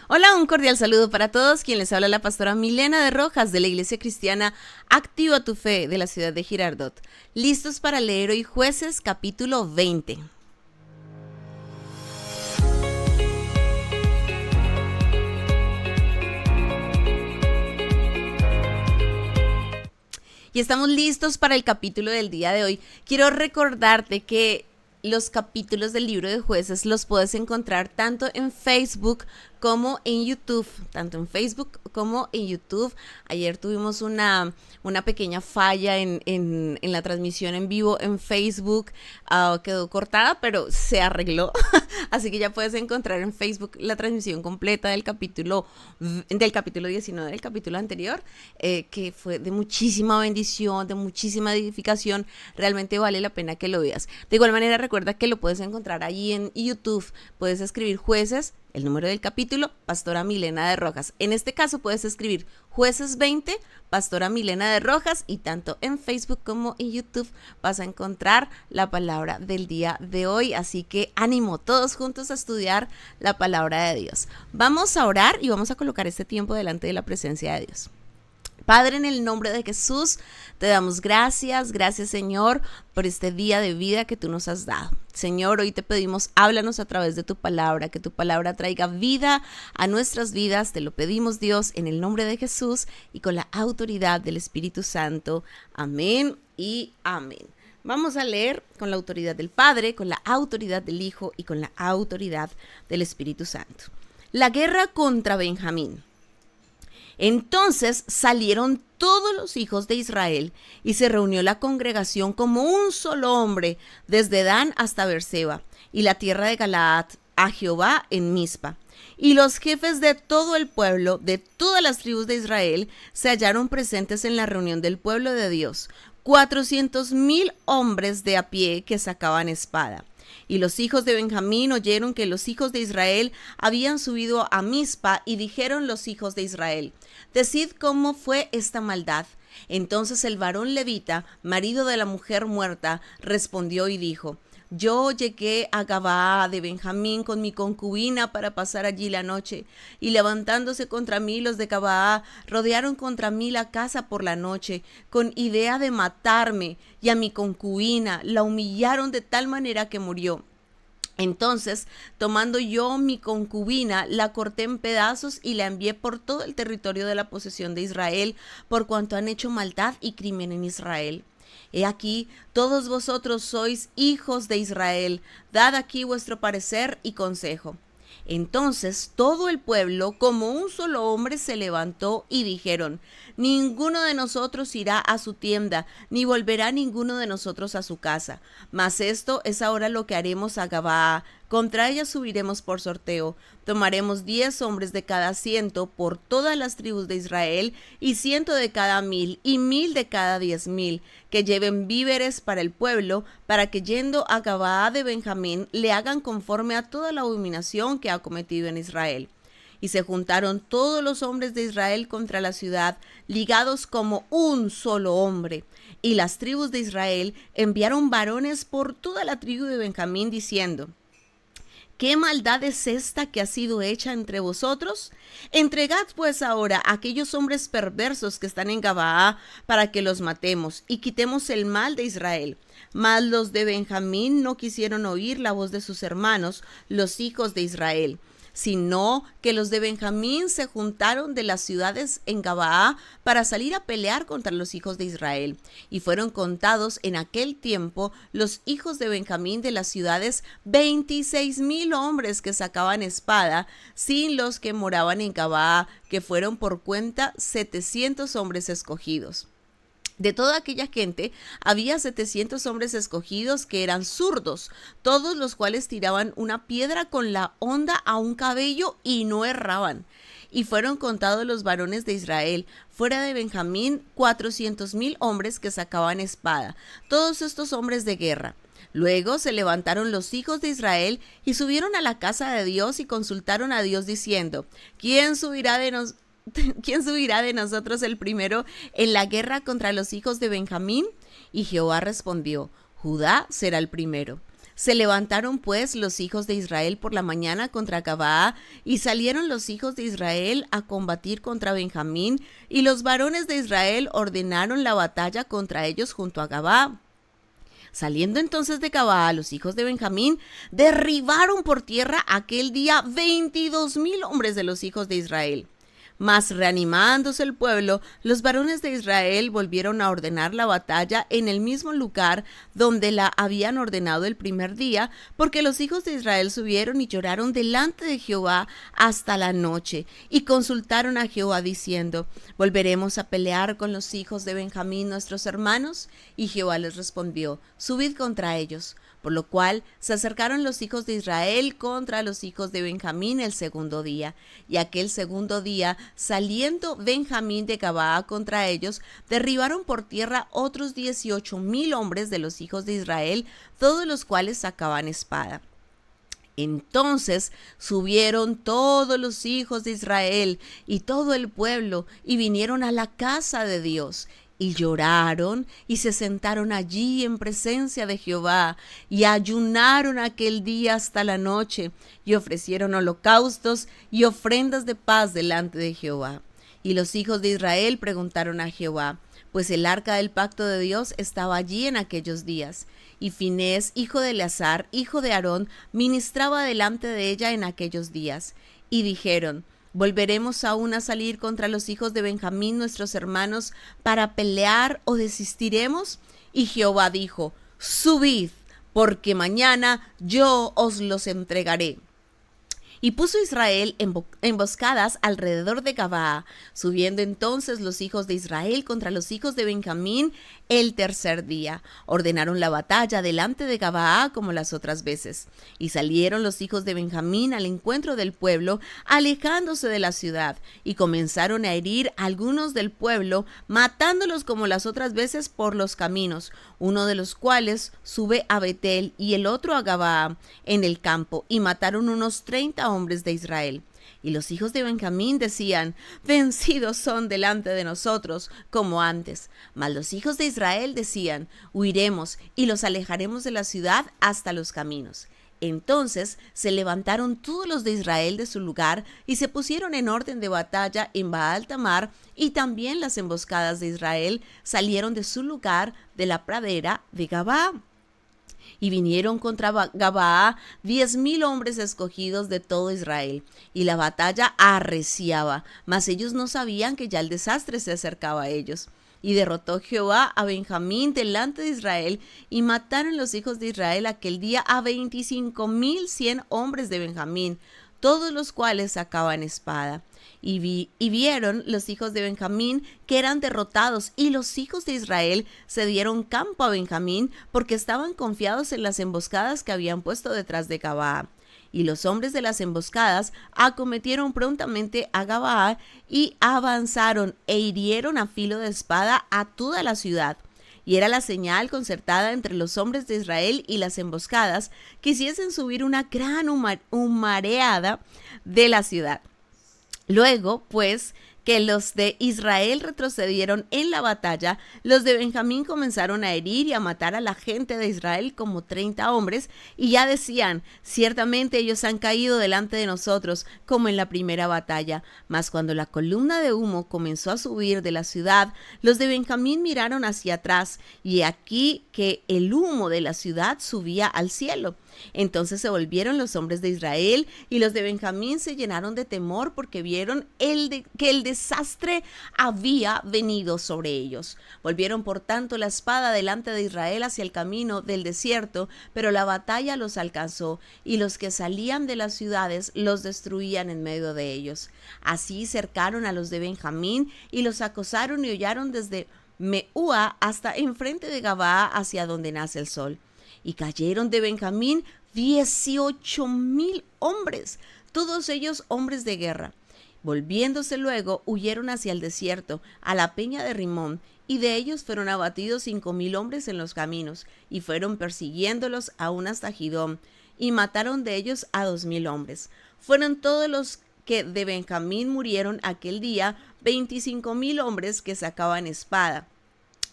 Hola, un cordial saludo para todos. Quien les habla la pastora Milena de Rojas de la Iglesia Cristiana Activa tu Fe de la ciudad de Girardot. Listos para leer hoy Jueces capítulo 20. Y estamos listos para el capítulo del día de hoy. Quiero recordarte que los capítulos del libro de Jueces los puedes encontrar tanto en Facebook como en YouTube, Ayer tuvimos una pequeña falla en la transmisión en vivo en Facebook, quedó cortada, pero se arregló, así que ya puedes encontrar en Facebook la transmisión completa del capítulo 19, del capítulo anterior, que fue de muchísima bendición, de muchísima edificación. Realmente vale la pena que lo veas. De igual manera, recuerda que lo puedes encontrar ahí en YouTube, puedes escribir Jueces, el número del capítulo, Pastora Milena de Rojas. En este caso puedes escribir Jueces 20, Pastora Milena de Rojas, y tanto en Facebook como en YouTube vas a encontrar la palabra del día de hoy. Así que ánimo, todos juntos a estudiar la palabra de Dios. Vamos a orar y vamos a colocar este tiempo delante de la presencia de Dios. Padre, en el nombre de Jesús, te damos gracias Señor, por este día de vida que tú nos has dado. Señor, hoy te pedimos, háblanos a través de tu palabra, que tu palabra traiga vida a nuestras vidas. Te lo pedimos, Dios, en el nombre de Jesús y con la autoridad del Espíritu Santo. Amén y amén. Vamos a leer con la autoridad del Padre, con la autoridad del Hijo y con la autoridad del Espíritu Santo. La guerra contra Benjamín. Entonces salieron todos los hijos de Israel y se reunió la congregación como un solo hombre, desde Dan hasta Beerseba y la tierra de Galaad, a Jehová en Mizpa. Y los jefes de todo el pueblo, de todas las tribus de Israel, se hallaron presentes en la reunión del pueblo de Dios, 400,000 hombres de a pie que sacaban espada. Y los hijos de Benjamín oyeron que los hijos de Israel habían subido a Mizpa, y dijeron los hijos de Israel: decid cómo fue esta maldad. Entonces el varón levita, marido de la mujer muerta, respondió y dijo: yo llegué a Gabaa de Benjamín con mi concubina para pasar allí la noche, y levantándose contra mí los de Gabaa, rodearon contra mí la casa por la noche, con idea de matarme, y a mi concubina la humillaron de tal manera que murió. Entonces, tomando yo mi concubina, la corté en pedazos y la envié por todo el territorio de la posesión de Israel, por cuanto han hecho maldad y crimen en Israel. He aquí, todos vosotros sois hijos de Israel, dad aquí vuestro parecer y consejo. Entonces todo el pueblo, como un solo hombre, se levantó y dijeron: ninguno de nosotros irá a su tienda, ni volverá ninguno de nosotros a su casa. Mas esto es ahora lo que haremos a Gabaa. Contra ella subiremos por sorteo. Tomaremos 10 hombres de cada 100 por todas las tribus de Israel, y 100 de cada 1,000, y 1,000 de cada 10,000, que lleven víveres para el pueblo, para que yendo a Gabaa de Benjamín le hagan conforme a toda la abominación que ha cometido en Israel. Y se juntaron todos los hombres de Israel contra la ciudad, ligados como un solo hombre. Y las tribus de Israel enviaron varones por toda la tribu de Benjamín, diciendo: ¿qué maldad es esta que ha sido hecha entre vosotros? Entregad pues ahora a aquellos hombres perversos que están en Gabaa, para que los matemos y quitemos el mal de Israel. Mas los de Benjamín no quisieron oír la voz de sus hermanos, los hijos de Israel, sino que los de Benjamín se juntaron de las ciudades en Gabaa para salir a pelear contra los hijos de Israel. Y fueron contados en aquel tiempo los hijos de Benjamín de las ciudades 26,000 hombres que sacaban espada, sin los que moraban en Gabaa, que fueron por cuenta 700 hombres escogidos. De toda aquella gente había 700 hombres escogidos que eran zurdos, todos los cuales tiraban una piedra con la honda a un cabello y no erraban. Y fueron contados los varones de Israel, fuera de Benjamín, 400,000 hombres que sacaban espada, todos estos hombres de guerra. Luego se levantaron los hijos de Israel y subieron a la casa de Dios y consultaron a Dios diciendo: ¿quién subirá de nosotros el primero en la guerra contra los hijos de Benjamín? Y Jehová respondió: Judá será el primero. Se levantaron pues los hijos de Israel por la mañana contra Gabaa, y salieron los hijos de Israel a combatir contra Benjamín, y los varones de Israel ordenaron la batalla contra ellos junto a Gabaa. Saliendo entonces de Gabaa, los hijos de Benjamín derribaron por tierra aquel día 22,000 hombres de los hijos de Israel. Mas reanimándose el pueblo, los varones de Israel volvieron a ordenar la batalla en el mismo lugar donde la habían ordenado el primer día, porque los hijos de Israel subieron y lloraron delante de Jehová hasta la noche, y consultaron a Jehová diciendo: ¿volveremos a pelear con los hijos de Benjamín nuestros hermanos? Y Jehová les respondió: subid contra ellos. Por lo cual se acercaron los hijos de Israel contra los hijos de Benjamín el segundo día. Y aquel segundo día, saliendo Benjamín de Gabaa contra ellos, derribaron por tierra otros 18,000 hombres de los hijos de Israel, todos los cuales sacaban espada. Entonces subieron todos los hijos de Israel y todo el pueblo, y vinieron a la casa de Dios, y lloraron, y se sentaron allí en presencia de Jehová, y ayunaron aquel día hasta la noche, y ofrecieron holocaustos y ofrendas de paz delante de Jehová. Y los hijos de Israel preguntaron a Jehová, pues el arca del pacto de Dios estaba allí en aquellos días. Y Finés, hijo de Eleazar, hijo de Aarón, ministraba delante de ella en aquellos días. Y dijeron: ¿volveremos aún a salir contra los hijos de Benjamín nuestros hermanos para pelear, o desistiremos? Y Jehová dijo: subid, porque mañana yo os los entregaré. Y puso Israel emboscadas alrededor de Gabaa. Subiendo entonces los hijos de Israel contra los hijos de Benjamín el tercer día, ordenaron la batalla delante de Gabaa como las otras veces. Y salieron los hijos de Benjamín al encuentro del pueblo, alejándose de la ciudad, y comenzaron a herir a algunos del pueblo, matándolos como las otras veces por los caminos, uno de los cuales sube a Betel y el otro a Gabaa en el campo, y mataron unos 30 hombres de Israel. Y los hijos de Benjamín decían: vencidos son delante de nosotros, como antes. Mas los hijos de Israel decían: huiremos y los alejaremos de la ciudad hasta los caminos. Entonces se levantaron todos los de Israel de su lugar y se pusieron en orden de batalla en Baal Tamar, y también las emboscadas de Israel salieron de su lugar de la pradera de Gabaa. Y vinieron contra Gabaa 10,000 hombres escogidos de todo Israel, y la batalla arreciaba, mas ellos no sabían que ya el desastre se acercaba a ellos. Y derrotó Jehová a Benjamín delante de Israel, y mataron los hijos de Israel aquel día a 25,100 hombres de Benjamín, todos los cuales sacaban espada. Y vieron los hijos de Benjamín que eran derrotados, y los hijos de Israel se dieron campo a Benjamín, porque estaban confiados en las emboscadas que habían puesto detrás de Gabaa. Y los hombres de las emboscadas acometieron prontamente a Gabaa, y avanzaron e hirieron a filo de espada a toda la ciudad. Y era la señal concertada entre los hombres de Israel y las emboscadas, que hiciesen subir una gran humareada de la ciudad. Luego, pues, que los de Israel retrocedieron en la batalla, los de Benjamín comenzaron a herir y a matar a la gente de Israel como 30 hombres, y ya decían: ciertamente ellos han caído delante de nosotros, como en la primera batalla. Mas cuando la columna de humo comenzó a subir de la ciudad, los de Benjamín miraron hacia atrás, y aquí que el humo de la ciudad subía al cielo. Entonces se volvieron los hombres de Israel, y los de Benjamín se llenaron de temor, porque vieron que el desastre había venido sobre ellos. Volvieron por tanto la espada delante de Israel hacia el camino del desierto, pero la batalla los alcanzó, y los que salían de las ciudades los destruían en medio de ellos. Así cercaron a los de Benjamín, y los acosaron y hollaron desde Meúa hasta enfrente de Gabaa, hacia donde nace el sol. Y cayeron de Benjamín 18,000 hombres, todos ellos hombres de guerra. Volviéndose luego, huyeron hacia el desierto, a la peña de Rimón, y de ellos fueron abatidos 5,000 hombres en los caminos, y fueron persiguiéndolos aún hasta Gidón, y mataron de ellos a 2,000 hombres. Fueron todos los que de Benjamín murieron aquel día 25,000 hombres que sacaban espada,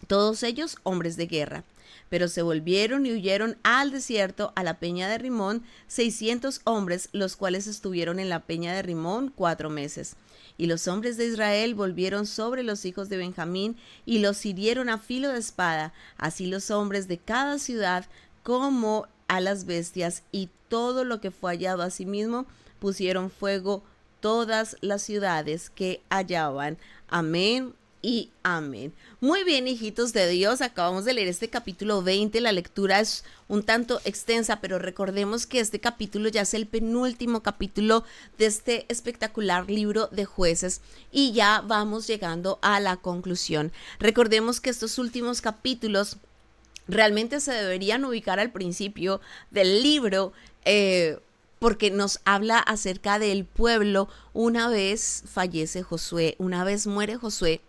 todos ellos hombres de guerra. Pero se volvieron y huyeron al desierto, a la peña de Rimón, 600 hombres, los cuales estuvieron en la peña de Rimón 4 meses. Y los hombres de Israel volvieron sobre los hijos de Benjamín y los hirieron a filo de espada, así los hombres de cada ciudad como a las bestias, y todo lo que fue hallado a sí mismo pusieron fuego todas las ciudades que hallaban. Amén y amén. Muy bien, hijitos de Dios, acabamos de leer este capítulo 20, la lectura es un tanto extensa, pero recordemos que este capítulo ya es el penúltimo capítulo de este espectacular libro de Jueces y ya vamos llegando a la conclusión. Recordemos que estos últimos capítulos realmente se deberían ubicar al principio del libro, porque nos habla acerca del pueblo una vez fallece Josué, una vez muere Josué,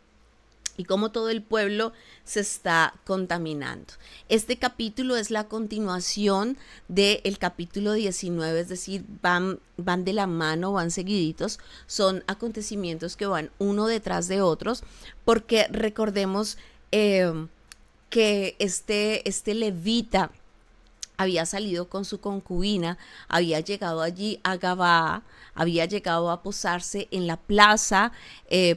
y cómo todo el pueblo se está contaminando. Este capítulo es la continuación del capítulo 19, es decir, van de la mano, van seguiditos, son acontecimientos que van uno detrás de otros, porque recordemos que este levita había salido con su concubina, había llegado allí a Gabaa, había llegado a posarse en la plaza,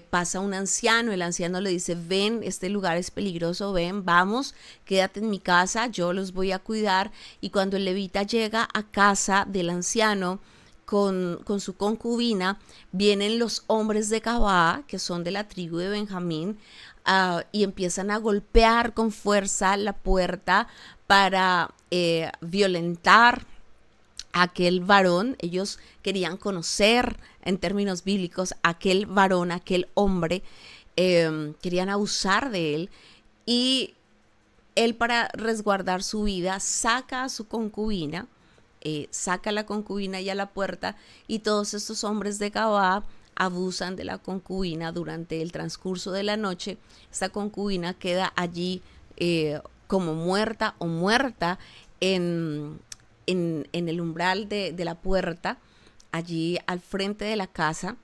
pasa un anciano, el anciano le dice, ven, este lugar es peligroso, ven, vamos, quédate en mi casa, yo los voy a cuidar. Y cuando el levita llega a casa del anciano, con su concubina, vienen los hombres de Gabaa, que son de la tribu de Benjamín, y empiezan a golpear con fuerza la puerta para violentar a aquel varón. Ellos querían conocer en términos bíblicos a aquel varón, a aquel hombre, querían abusar de él, y él, para resguardar su vida, saca a su concubina, saca a la concubina y a la puerta, y todos estos hombres de Gabaa abusan de la concubina durante el transcurso de la noche. Esta concubina queda allí como muerta o muerta en el umbral de la puerta, allí al frente de la casa.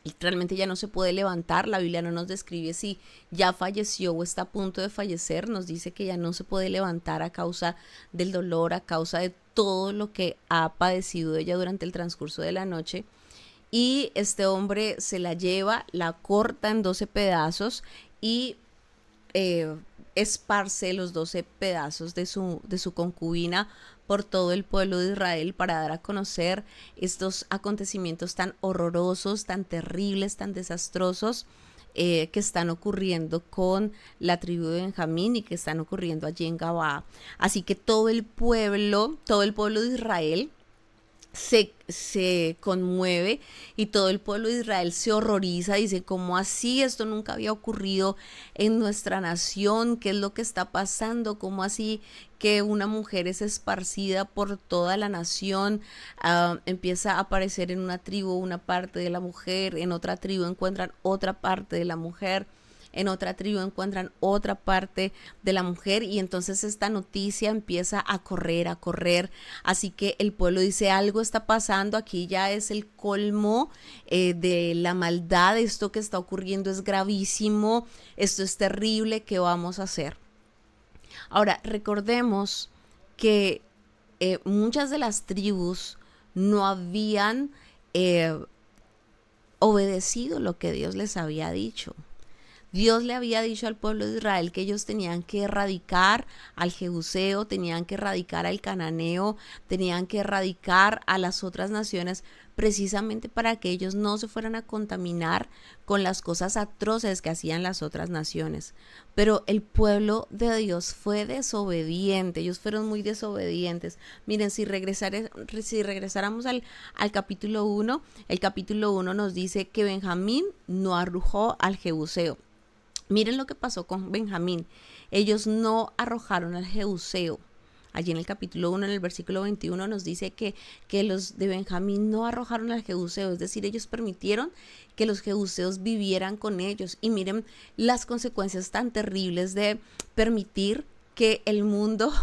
Y realmente ya no se puede levantar. La Biblia no nos describe si ya falleció o está a punto de fallecer. Nos dice que ya no se puede levantar a causa del dolor, a causa de todo lo que ha padecido ella durante el transcurso de la noche. Y este hombre se la lleva, la corta en 12 pedazos y esparce los 12 pedazos de su concubina por todo el pueblo de Israel, para dar a conocer estos acontecimientos tan horrorosos, tan terribles, tan desastrosos, que están ocurriendo con la tribu de Benjamín y que están ocurriendo allí en Gabaa. Así que todo el pueblo de Israel se conmueve, y todo el pueblo de Israel se horroriza, dice, ¿cómo así? Esto nunca había ocurrido en nuestra nación, ¿qué es lo que está pasando? ¿Cómo así que una mujer es esparcida por toda la nación? Empieza a aparecer en una tribu una parte de la mujer, en otra tribu encuentran otra parte de la mujer, en otra tribu encuentran otra parte de la mujer, y entonces esta noticia empieza a correr, así que el pueblo dice, algo está pasando, aquí ya es el colmo de la maldad, esto que está ocurriendo es gravísimo, esto es terrible, ¿qué vamos a hacer? Ahora, recordemos que muchas de las tribus no habían obedecido lo que Dios les había dicho. Dios le había dicho al pueblo de Israel que ellos tenían que erradicar al jebuseo, tenían que erradicar al cananeo, tenían que erradicar a las otras naciones, precisamente para que ellos no se fueran a contaminar con las cosas atroces que hacían las otras naciones. Pero el pueblo de Dios fue desobediente, ellos fueron muy desobedientes. Miren, si regresáramos al capítulo 1, el capítulo 1 nos dice que Benjamín no arrojó al jebuseo. Miren lo que pasó con Benjamín. Ellos no arrojaron al jebuseo. Allí en el capítulo 1, en el versículo 21, nos dice que los de Benjamín no arrojaron al jebuseo. Es decir, ellos permitieron que los jebuseos vivieran con ellos. Y miren las consecuencias tan terribles de permitir que el mundo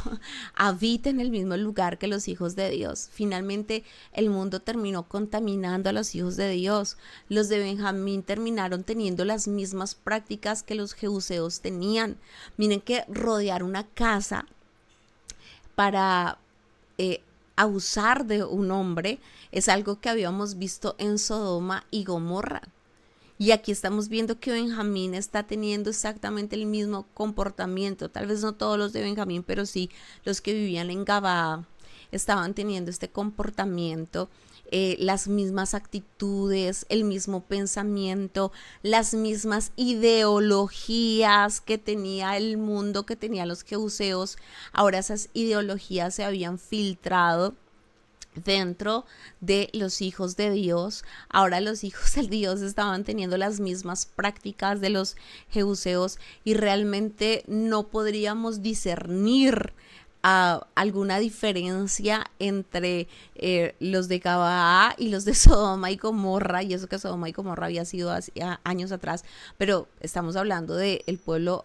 habita en el mismo lugar que los hijos de Dios. Finalmente el mundo terminó contaminando a los hijos de Dios. Los de Benjamín terminaron teniendo las mismas prácticas que los jebuseos tenían. Miren que rodear una casa para abusar de un hombre es algo que habíamos visto en Sodoma y Gomorra. Y aquí estamos viendo que Benjamín está teniendo exactamente el mismo comportamiento. Tal vez no todos los de Benjamín, pero sí los que vivían en Gabaa estaban teniendo este comportamiento, las mismas actitudes, el mismo pensamiento, las mismas ideologías que tenía el mundo, que tenían los jebuseos. Ahora esas ideologías se habían filtrado dentro de los hijos de Dios. Ahora los hijos de Dios estaban teniendo las mismas prácticas de los jebuseos y realmente no podríamos discernir alguna diferencia entre los de Gabaa y los de Sodoma y Gomorra, y eso que Sodoma y Gomorra había sido años atrás, pero estamos hablando del pueblo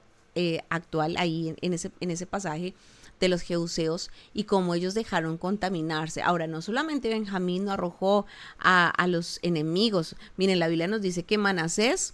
actual ahí en ese pasaje de los jebuseos y cómo ellos dejaron contaminarse. Ahora, no solamente Benjamín no arrojó a los enemigos. Miren, la Biblia nos dice que Manasés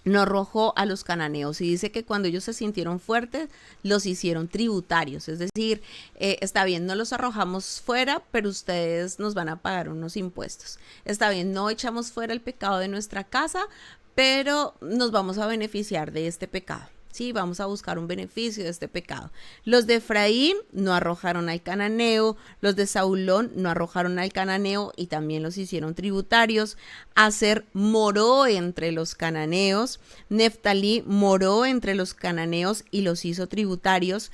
no arrojó a los cananeos, y dice que cuando ellos se sintieron fuertes, los hicieron tributarios. Es decir, está bien, no los arrojamos fuera, pero ustedes nos van a pagar unos impuestos. Está bien, no echamos fuera el pecado de nuestra casa, pero nos vamos a beneficiar de este pecado. Sí, vamos a buscar un beneficio de este pecado. Los de Efraín no arrojaron al cananeo, los de Zabulón no arrojaron al cananeo y también los hicieron tributarios. Aser moró entre los cananeos, Neftalí moró entre los cananeos y los hizo tributarios.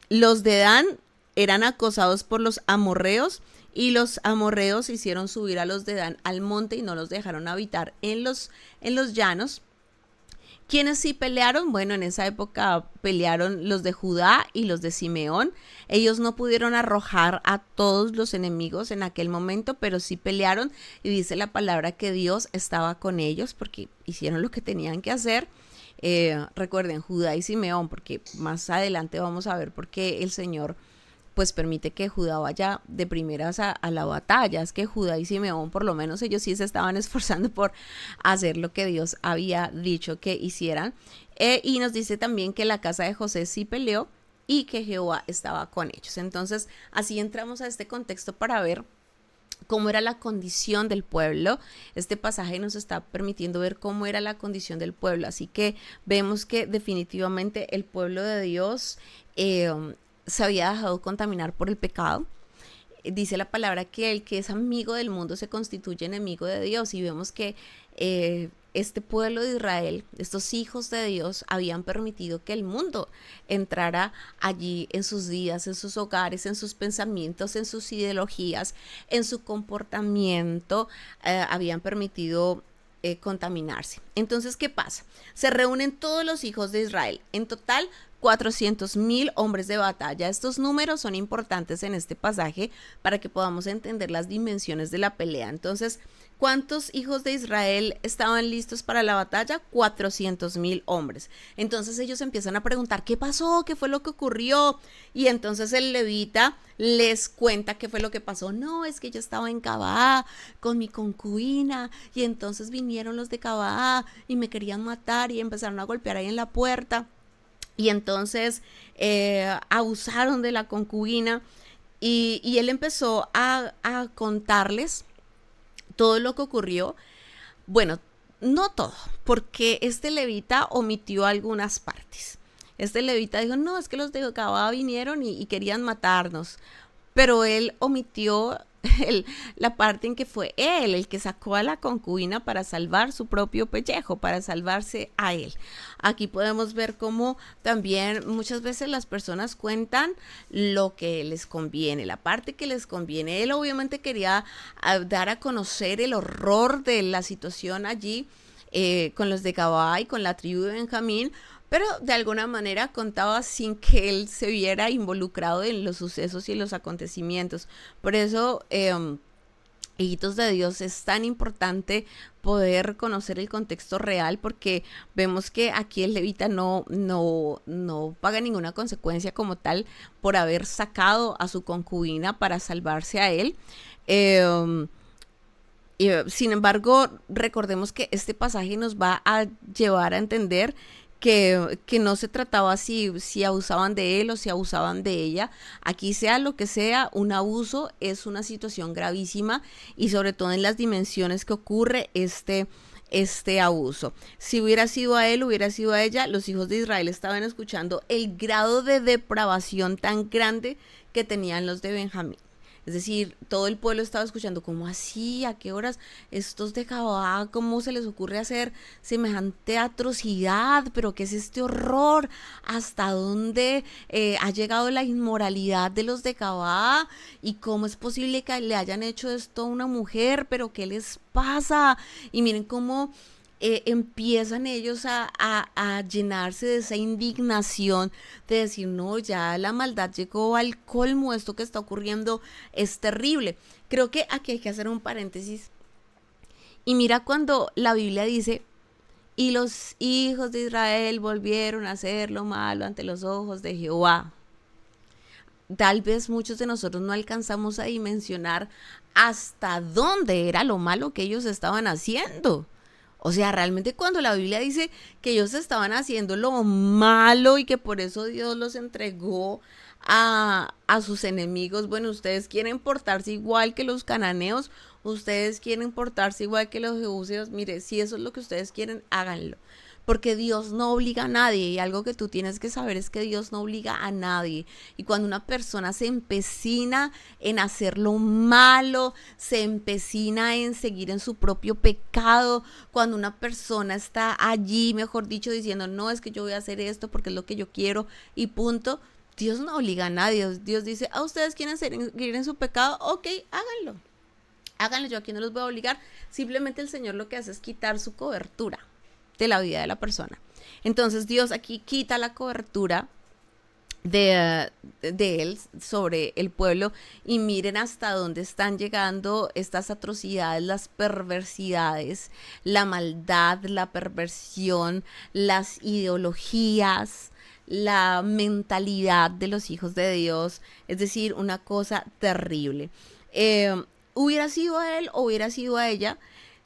Los de Dan eran acosados por los amorreos, y los amorreos hicieron subir a los de Dan al monte y no los dejaron habitar en los llanos. ¿Quiénes sí pelearon? Bueno, en esa época pelearon los de Judá y los de Simeón. Ellos no pudieron arrojar a todos los enemigos en aquel momento, pero sí pelearon, y dice la palabra que Dios estaba con ellos porque hicieron lo que tenían que hacer. Recuerden, Judá y Simeón, porque más adelante vamos a ver por qué el Señor pues permite que Judá vaya de primeras a la batalla. Es que Judá y Simeón, por lo menos ellos sí se estaban esforzando por hacer lo que Dios había dicho que hicieran. Y nos dice también que la casa de José sí peleó y que Jehová estaba con ellos. Entonces, así entramos a este contexto para ver cómo era la condición del pueblo. Este pasaje nos está permitiendo ver cómo era la condición del pueblo. Así que vemos que definitivamente el pueblo de Dios se había dejado contaminar por el pecado. Dice la palabra que el que es amigo del mundo se constituye enemigo de Dios, y vemos que este pueblo de Israel, estos hijos de Dios, habían permitido que el mundo entrara allí en sus vidas, en sus hogares, en sus pensamientos, en sus ideologías, en su comportamiento. Habían permitido contaminarse. Entonces, ¿qué pasa? Se reúnen todos los hijos de Israel, en total 400,000 hombres de batalla. Estos números son importantes en este pasaje para que podamos entender las dimensiones de la pelea. Entonces, ¿cuántos hijos de Israel estaban listos para la batalla? 400,000 hombres. Entonces ellos empiezan a preguntar, ¿qué pasó? ¿Qué fue lo que ocurrió? Y entonces el levita les cuenta qué fue lo que pasó. No, es que yo estaba en Gabaa con mi concubina, y entonces vinieron los de Gabaa y me querían matar y empezaron a golpear ahí en la puerta. Y entonces abusaron de la concubina, y él empezó a contarles todo lo que ocurrió. Bueno, no todo, porque este levita omitió algunas partes. Este levita dijo, no, es que los de Gabaa vinieron y querían matarnos. Pero él omitió la parte en que fue él el que sacó a la concubina para salvar su propio pellejo, para salvarse a él. Aquí podemos ver cómo también muchas veces las personas cuentan lo que les conviene, la parte que les conviene. Él obviamente quería dar a conocer el horror de la situación allí con los de Gabaa y con la tribu de Benjamín, pero de alguna manera contaba sin que él se viera involucrado en los sucesos y en los acontecimientos. Por eso Hijitos de Dios, es tan importante poder conocer el contexto real porque vemos que aquí el levita no paga ninguna consecuencia como tal por haber sacado a su concubina para salvarse a él. Eh, Sin embargo, recordemos que este pasaje nos va a llevar a entender que no se trataba si abusaban de él o si abusaban de ella. Aquí sea lo que sea, un abuso es una situación gravísima y sobre todo en las dimensiones que ocurre este abuso. Si hubiera sido a él, hubiera sido a ella, los hijos de Israel estaban escuchando el grado de depravación tan grande que tenían los de Benjamín. Es decir, todo el pueblo estaba escuchando, ¿cómo así? ¿A qué horas estos de Gabaa? ¿Cómo se les ocurre hacer semejante atrocidad? ¿Pero qué es este horror? ¿Hasta dónde ha llegado la inmoralidad de los de Gabaa? ¿Y cómo es posible que le hayan hecho esto a una mujer? ¿Pero qué les pasa? Y miren cómo empiezan ellos a llenarse de esa indignación de decir, no, ya la maldad llegó al colmo, esto que está ocurriendo es terrible. Creo que aquí hay que hacer un paréntesis. Y mira cuando la Biblia dice, y los hijos de Israel volvieron a hacer lo malo ante los ojos de Jehová. Tal vez muchos de nosotros no alcanzamos a dimensionar hasta dónde era lo malo que ellos estaban haciendo. O sea, realmente cuando la Biblia dice que ellos estaban haciendo lo malo y que por eso Dios los entregó a sus enemigos, bueno, ustedes quieren portarse igual que los cananeos, ustedes quieren portarse igual que los jebuseos, mire, si eso es lo que ustedes quieren, háganlo. Porque Dios no obliga a nadie y algo que tú tienes que saber es que Dios no obliga a nadie. Y cuando una persona se empecina en hacer lo malo, se empecina en seguir en su propio pecado, cuando una persona está allí, mejor dicho, diciendo, no, es que yo voy a hacer esto porque es lo que yo quiero y punto, Dios no obliga a nadie. Dios dice, ¿a ustedes quieren seguir en su pecado? Ok, háganlo. Háganlo, yo aquí no los voy a obligar. Simplemente el Señor lo que hace es quitar su cobertura de la vida de la persona. Entonces Dios aquí quita la cobertura de él sobre el pueblo y miren hasta dónde están llegando estas atrocidades, las perversidades, la maldad, la perversión, las ideologías, la mentalidad de los hijos de Dios, es decir, una cosa terrible. Hubiera sido a él o hubiera sido a ella,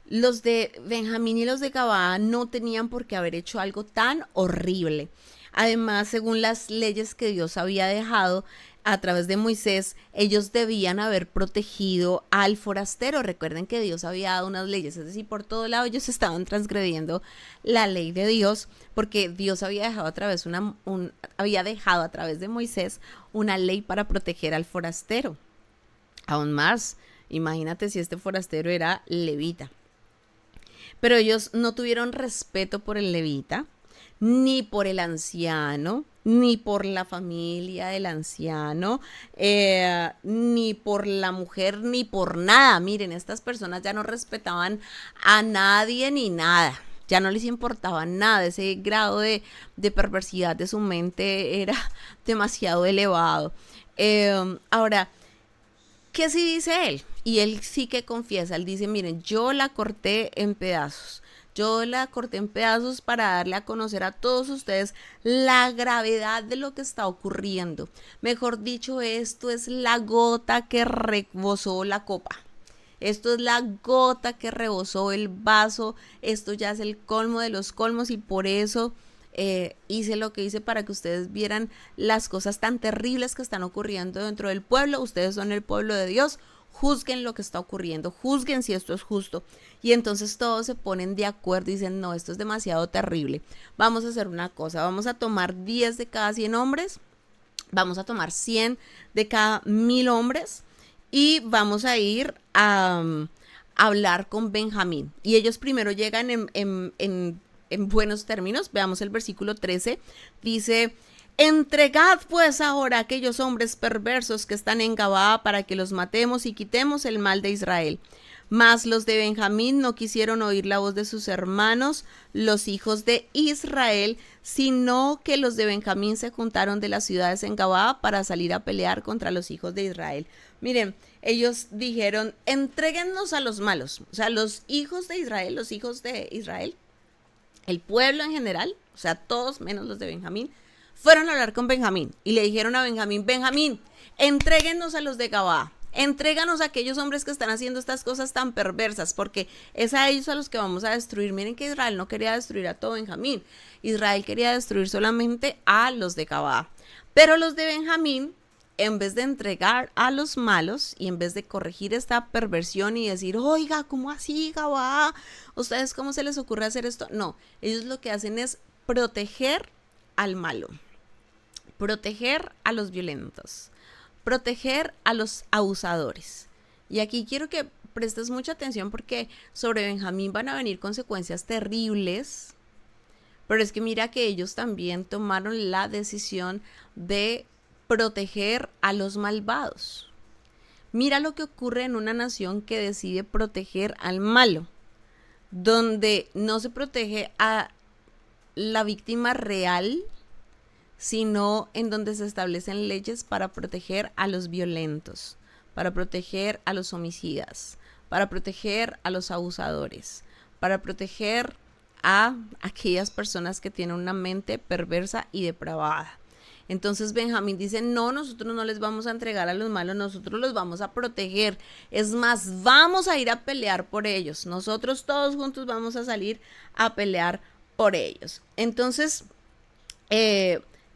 los de Benjamín y los de Gabaa no tenían por qué haber hecho algo tan horrible. Además, según las leyes que Dios había dejado a través de Moisés, ellos debían haber protegido al forastero. Recuerden que Dios había dado unas leyes, es decir, por todo lado ellos estaban transgrediendo la ley de Dios, porque Dios había dejado había dejado a través de Moisés una ley para proteger al forastero. Aún más, imagínate si este forastero era levita. Pero ellos no tuvieron respeto por el levita, ni por el anciano, ni por la familia del anciano, ni por la mujer, ni por nada. Miren, estas personas ya no respetaban a nadie ni nada. Ya no les importaba nada. Ese grado de perversidad de su mente era demasiado elevado. Ahora, ¿qué sí dice él? Y él sí que confiesa, él dice, miren, yo la corté en pedazos. Yo la corté en pedazos para darle a conocer a todos ustedes la gravedad de lo que está ocurriendo. Mejor dicho, esto es la gota que rebosó la copa. Esto es la gota que rebosó el vaso. Esto ya es el colmo de los colmos y por eso hice lo que hice para que ustedes vieran las cosas tan terribles que están ocurriendo dentro del pueblo. Ustedes son el pueblo de Dios. Juzguen lo que está ocurriendo, juzguen si esto es justo. Y entonces todos se ponen de acuerdo y dicen, no, esto es demasiado terrible. Vamos a hacer una cosa, vamos a tomar 10 de cada 100 hombres, vamos a tomar 100 de cada 1000 hombres y vamos a ir a hablar con Benjamín. Y ellos primero llegan en buenos términos. Veamos el versículo 13, dice... Entregad pues ahora a aquellos hombres perversos que están en Gabaa para que los matemos y quitemos el mal de Israel. Mas los de Benjamín no quisieron oír la voz de sus hermanos, los hijos de Israel, sino que los de Benjamín se juntaron de las ciudades en Gabaa para salir a pelear contra los hijos de Israel. Miren, ellos dijeron, entréguennos a los malos, o sea, los hijos de Israel, el pueblo en general, o sea, todos menos los de Benjamín, fueron a hablar con Benjamín y le dijeron a Benjamín, Benjamín, entréguennos a los de Gabaa. Entréganos a aquellos hombres que están haciendo estas cosas tan perversas, porque es a ellos a los que vamos a destruir. Miren que Israel no quería destruir a todo Benjamín. Israel quería destruir solamente a los de Gabaa. Pero los de Benjamín, en vez de entregar a los malos y en vez de corregir esta perversión y decir, oiga, ¿cómo así, Gabaa? ¿Ustedes cómo se les ocurre hacer esto? No, ellos lo que hacen es proteger al malo, proteger a los violentos, proteger a los abusadores. Y aquí quiero que prestes mucha atención porque sobre Benjamín van a venir consecuencias terribles, pero es que mira que ellos también tomaron la decisión de proteger a los malvados. Mira lo que ocurre en una nación que decide proteger al malo, donde no se protege a la víctima real, sino en donde se establecen leyes para proteger a los violentos, para proteger a los homicidas, para proteger a los abusadores, para proteger a aquellas personas que tienen una mente perversa y depravada. Entonces Benjamín dice, no, nosotros no les vamos a entregar a los malos, nosotros los vamos a proteger. Es más, vamos a ir a pelear por ellos. Nosotros todos juntos vamos a salir a pelear por ellos. Entonces,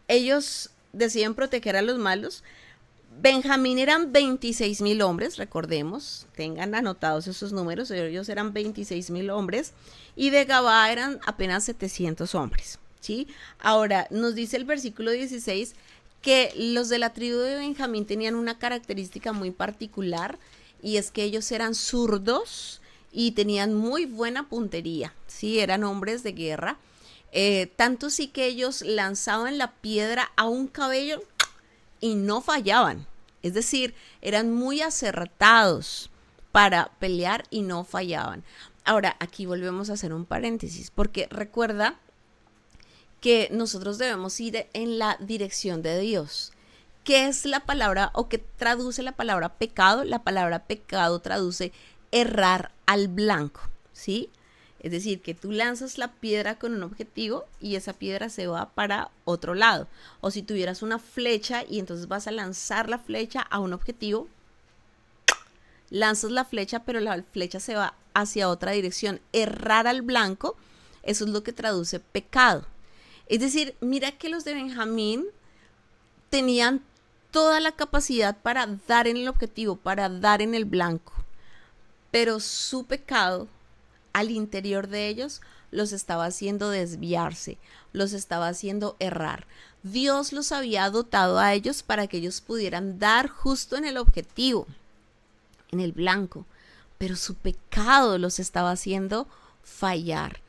ellos deciden proteger a los malos. Benjamín eran 26,000 hombres, recordemos, tengan anotados esos números, ellos eran 26,000 hombres y de Gabaa eran apenas 700 hombres, ¿sí? Ahora, nos dice el versículo 16 que los de la tribu de Benjamín tenían una característica muy particular y es que ellos eran zurdos y tenían muy buena puntería, ¿sí? Eran hombres de guerra. Tanto sí que ellos lanzaban la piedra a un cabello y no fallaban. Es decir, eran muy acertados para pelear y no fallaban. Ahora, aquí volvemos a hacer un paréntesis, porque recuerda que nosotros debemos ir en la dirección de Dios. ¿Qué es la palabra o qué traduce la palabra pecado? La palabra pecado traduce errar al blanco, ¿sí? Es decir, que tú lanzas la piedra con un objetivo y esa piedra se va para otro lado. O si tuvieras una flecha y entonces vas a lanzar la flecha a un objetivo, lanzas la flecha, pero la flecha se va hacia otra dirección. Errar al blanco, eso es lo que traduce pecado. Es decir, mira que los de Benjamín tenían toda la capacidad para dar en el objetivo, para dar en el blanco, pero su pecado al interior de ellos los estaba haciendo desviarse, los estaba haciendo errar. Dios los había dotado a ellos para que ellos pudieran dar justo en el objetivo, en el blanco, pero su pecado los estaba haciendo fallar.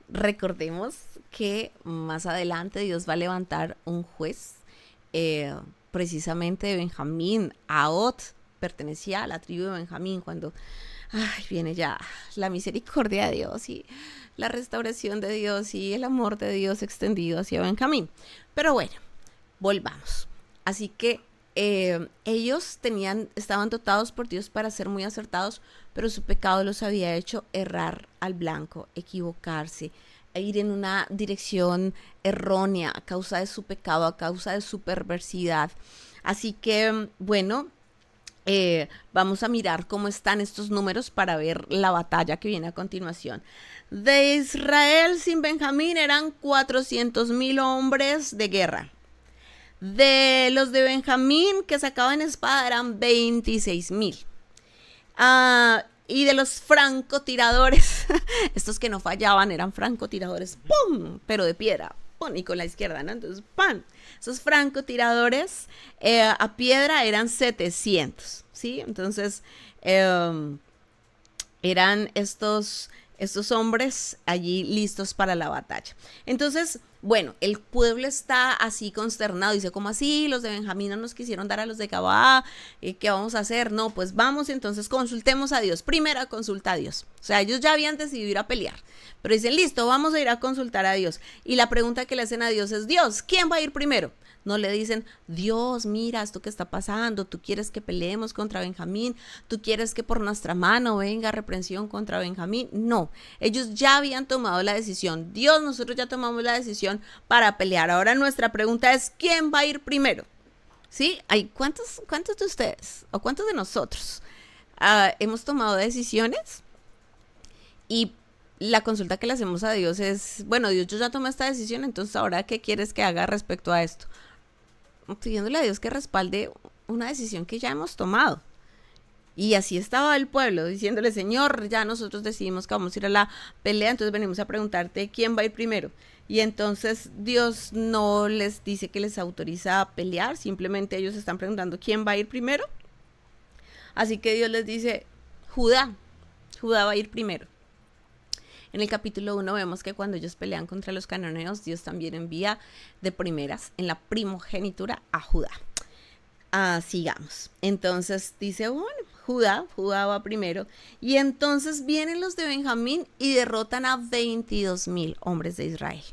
Recordemos que más adelante Dios va a levantar un juez, precisamente de Benjamín. Ahod pertenecía a la tribu de Benjamín cuando viene ya la misericordia de Dios y la restauración de Dios y el amor de Dios extendido hacia Benjamín. Pero bueno, volvamos. Así que ellos estaban dotados por Dios para ser muy acertados, pero su pecado los había hecho errar al blanco, equivocarse, e ir en una dirección errónea a causa de su pecado, a causa de su perversidad. Así que, bueno, vamos a mirar cómo están estos números para ver la batalla que viene a continuación. De Israel sin Benjamín eran 400,000 hombres de guerra. De los de Benjamín que sacaban espada eran 26,000. Y de los francotiradores, estos que no fallaban eran francotiradores, ¡pum! Pero de piedra, ¡pum! Y con la izquierda, ¿no? Entonces, ¡pam! Esos francotiradores a piedra eran 700, ¿sí? Entonces, eran estos hombres allí listos para la batalla. Entonces, Bueno, el pueblo está así consternado, dice, ¿cómo así? Los de Benjamín no nos quisieron dar a los de Gabaa, ¿qué vamos a hacer? No, pues vamos, entonces consultemos a Dios. Primera consulta a Dios. O sea, ellos ya habían decidido ir a pelear, pero dicen, listo, vamos a ir a consultar a Dios. Y la pregunta que le hacen a Dios es, Dios, ¿quién va a ir primero? No le dicen, Dios, mira esto que está pasando, tú quieres que peleemos contra Benjamín, tú quieres que por nuestra mano venga reprensión contra Benjamín. No, ellos ya habían tomado la decisión. Dios, nosotros ya tomamos la decisión para pelear. Ahora nuestra pregunta es, ¿quién va a ir primero? ¿Sí? ¿Cuántos de ustedes o cuántos de nosotros hemos tomado decisiones y la consulta que le hacemos a Dios es, bueno, Dios, yo ya tomé esta decisión, entonces ahora, ¿qué quieres que haga respecto a esto? Pidiéndole a Dios que respalde una decisión que ya hemos tomado. Y así estaba el pueblo, diciéndole, Señor, ya nosotros decidimos que vamos a ir a la pelea, entonces venimos a preguntarte quién va a ir primero. Y entonces Dios no les dice que les autoriza a pelear, simplemente ellos están preguntando quién va a ir primero. Así que Dios les dice, Judá va a ir primero. En el capítulo 1 vemos que cuando ellos pelean contra los cananeos, Dios también envía de primeras en la primogenitura a Judá. Sigamos. Entonces dice, bueno, Judá va primero. Y entonces vienen los de Benjamín y derrotan a 22,000 hombres de Israel.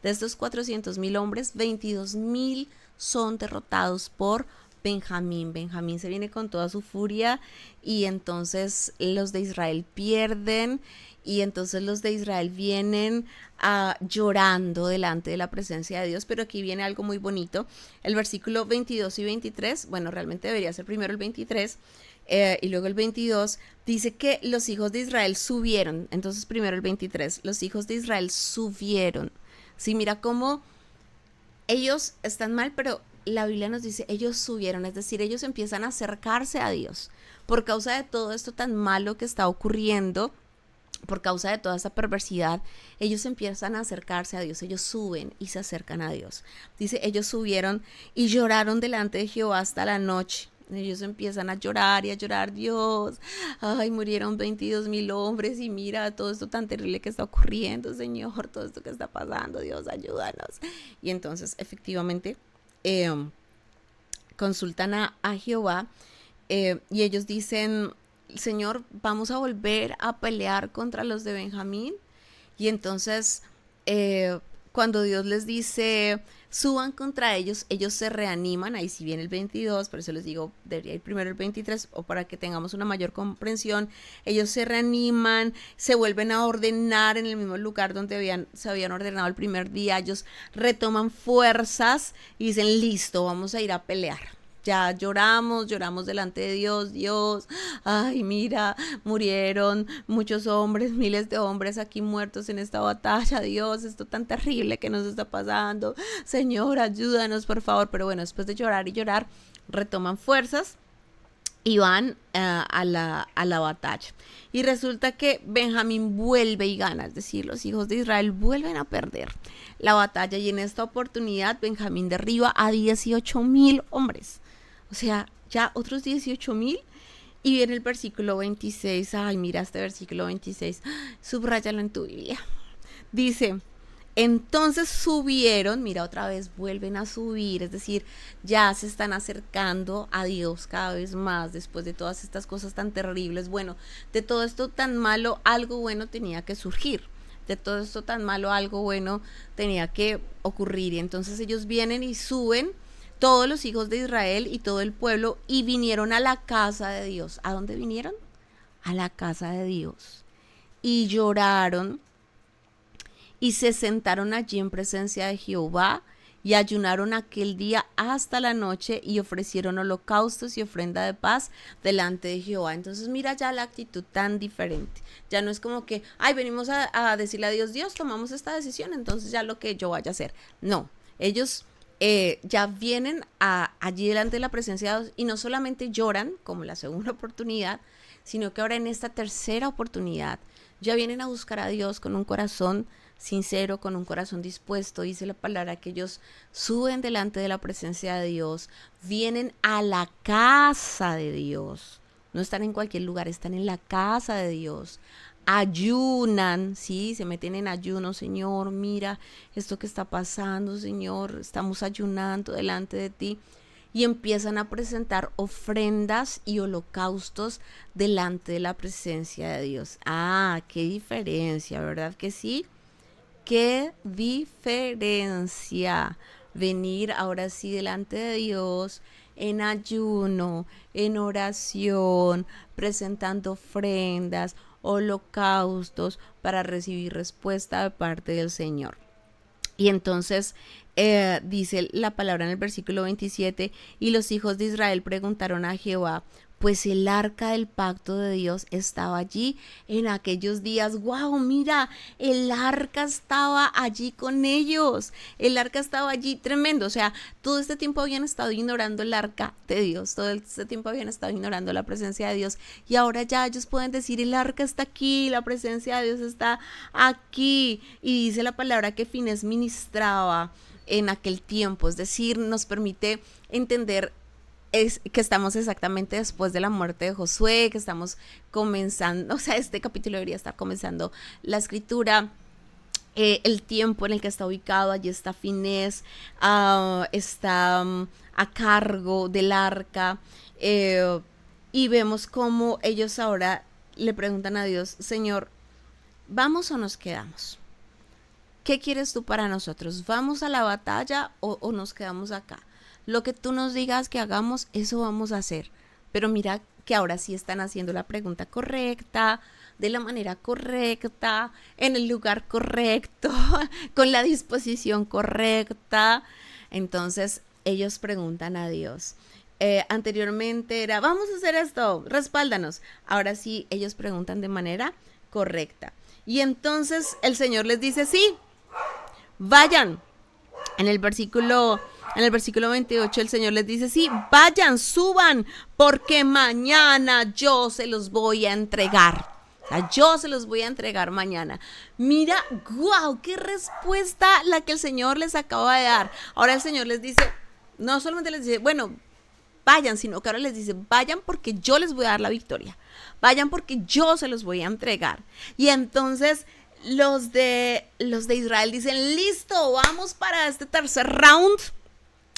De estos 400,000 hombres, 22,000 son derrotados por Benjamín. Benjamín se viene con toda su furia y entonces los de Israel pierden. Y entonces los de Israel vienen llorando delante de la presencia de Dios, pero aquí viene algo muy bonito. El versículo 22 y 23, bueno, realmente debería ser primero el 23 y luego el 22, dice que los hijos de Israel subieron. Entonces primero el 23, los hijos de Israel subieron. Sí, mira cómo ellos están mal, pero la Biblia nos dice, ellos subieron, es decir, ellos empiezan a acercarse a Dios. Por causa de todo esto tan malo que está ocurriendo, por causa de toda esa perversidad, ellos empiezan a acercarse a Dios, ellos suben y se acercan a Dios. Dice, ellos subieron y lloraron delante de Jehová hasta la noche. Ellos empiezan a llorar y a llorar, Dios, ay, murieron 22,000 hombres y mira todo esto tan terrible que está ocurriendo, Señor, todo esto que está pasando, Dios, ayúdanos. Y entonces, efectivamente, consultan a Jehová y ellos dicen, Señor, vamos a volver a pelear contra los de Benjamín. Y entonces, cuando Dios les dice, suban contra ellos, ellos se reaniman. Ahí sí viene el 22, por eso les digo, debería ir primero el 23, o para que tengamos una mayor comprensión. Ellos se reaniman, se vuelven a ordenar en el mismo lugar donde se habían ordenado el primer día. Ellos retoman fuerzas y dicen, listo, vamos a ir a pelear. Ya lloramos delante de Dios, Dios, ay, mira, murieron muchos hombres, miles de hombres aquí muertos en esta batalla, Dios, esto tan terrible que nos está pasando, Señor, ayúdanos, por favor. Pero bueno, después de llorar y llorar, retoman fuerzas y van a la batalla. Y resulta que Benjamín vuelve y gana, es decir, los hijos de Israel vuelven a perder la batalla y en esta oportunidad Benjamín derriba a 18,000 hombres. O sea, ya otros 18,000. Y viene el versículo 26. Ay, mira este versículo 26. Subráyalo en tu Biblia. Dice, entonces subieron, mira otra vez, vuelven a subir. Es decir, ya se están acercando a Dios cada vez más después de todas estas cosas tan terribles. Bueno, de todo esto tan malo, algo bueno tenía que surgir. De todo esto tan malo, algo bueno tenía que ocurrir. Y entonces ellos vienen y suben, todos los hijos de Israel y todo el pueblo, y vinieron a la casa de Dios. ¿A dónde vinieron? A la casa de Dios. Y lloraron y se sentaron allí en presencia de Jehová y ayunaron aquel día hasta la noche y ofrecieron holocaustos y ofrenda de paz delante de Jehová. Entonces mira ya la actitud tan diferente. Ya no es como que, ay, venimos a decirle a Dios, Dios, tomamos esta decisión, entonces ya lo que yo vaya a hacer. No, ellos ya vienen allí delante de la presencia de Dios y no solamente lloran como la segunda oportunidad, sino que ahora en esta tercera oportunidad ya vienen a buscar a Dios con un corazón sincero, con un corazón dispuesto. Dice la palabra que ellos suben delante de la presencia de Dios, vienen a la casa de Dios. No están en cualquier lugar, están en la casa de Dios. ayunan, ¿sí? Se meten en ayuno, Señor, mira esto que está pasando, Señor, estamos ayunando delante de ti. Y empiezan a presentar ofrendas y holocaustos delante de la presencia de Dios. Ah, qué diferencia, ¿verdad que sí? Qué diferencia venir ahora sí delante de Dios en ayuno, en oración, presentando ofrendas, holocaustos para recibir respuesta de parte del Señor. Y entonces dice la palabra en el versículo 27, y los hijos de Israel preguntaron a Jehová, pues el arca del pacto de Dios estaba allí en aquellos días. ¡Wow! Mira, el arca estaba allí con ellos. El arca estaba allí, tremendo. O sea, todo este tiempo habían estado ignorando el arca de Dios. Todo este tiempo habían estado ignorando la presencia de Dios. Y ahora ya ellos pueden decir, el arca está aquí, la presencia de Dios está aquí. Y dice la palabra que Finés ministraba en aquel tiempo. Es decir, nos permite entender es que estamos exactamente después de la muerte de Josué, que estamos comenzando, o sea, este capítulo debería estar comenzando la escritura, el tiempo en el que está ubicado. Allí está Finés, está a cargo del arca, y vemos cómo ellos ahora le preguntan a Dios, Señor, ¿vamos o nos quedamos? ¿Qué quieres tú para nosotros? ¿Vamos a la batalla o nos quedamos acá? Lo que tú nos digas que hagamos, eso vamos a hacer. Pero mira que ahora sí están haciendo la pregunta correcta, de la manera correcta, en el lugar correcto, con la disposición correcta. Entonces ellos preguntan a Dios. Anteriormente era, vamos a hacer esto, respáldanos. Ahora sí, ellos preguntan de manera correcta. Y entonces el Señor les dice, sí, vayan. En el versículo 28 el Señor les dice, sí, vayan, suban, porque mañana yo se los voy a entregar. O sea, yo se los voy a entregar mañana. Mira, wow, qué respuesta la que el Señor les acaba de dar. Ahora el Señor les dice, no solamente les dice, bueno, vayan, sino que ahora les dice, vayan porque yo les voy a dar la victoria. Vayan porque yo se los voy a entregar. Y entonces los de Israel dicen, listo, vamos para este tercer round.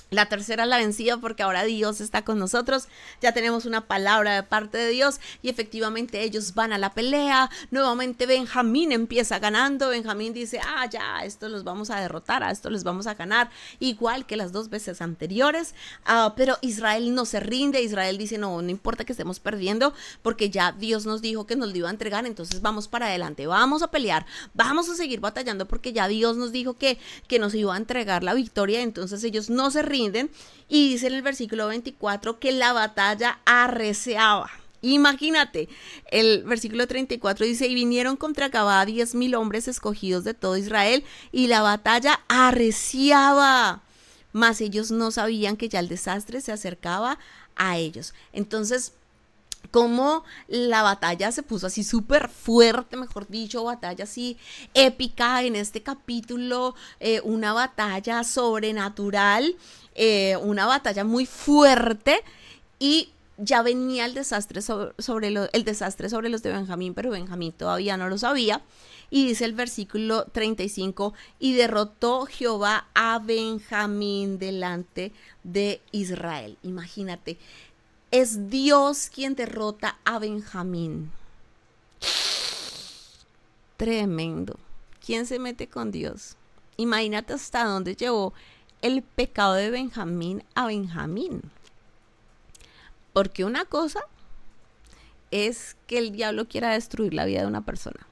La tercera la vencida porque ahora Dios está con nosotros, ya tenemos una palabra de parte de Dios y efectivamente ellos van a la pelea. Nuevamente Benjamín empieza ganando, Benjamín dice, ya, esto los vamos a derrotar, a esto les vamos a ganar, igual que las dos veces anteriores, pero Israel no se rinde. Israel dice, no importa que estemos perdiendo porque ya Dios nos dijo que nos lo iba a entregar, entonces vamos para adelante, vamos a pelear, vamos a seguir batallando porque ya Dios nos dijo que nos iba a entregar la victoria. Entonces ellos no se rinden. Y dice en el versículo 24 que la batalla arreciaba. Imagínate, el versículo 34 dice, y vinieron contra Gabaa 10,000 hombres escogidos de todo Israel, y la batalla arreciaba, mas ellos no sabían que ya el desastre se acercaba a ellos. Entonces, como la batalla se puso así súper fuerte, mejor dicho, batalla así épica en este capítulo, una batalla sobrenatural, una batalla muy fuerte, y ya venía el desastre sobre los de Benjamín, pero Benjamín todavía no lo sabía. Y dice el versículo 35, y derrotó Jehová a Benjamín delante de Israel. Imagínate, es Dios quien derrota a Benjamín. Tremendo. ¿Quién se mete con Dios? Imagínate hasta dónde llevó el pecado de Benjamín a Benjamín. Porque una cosa es que el diablo quiera destruir la vida de una persona.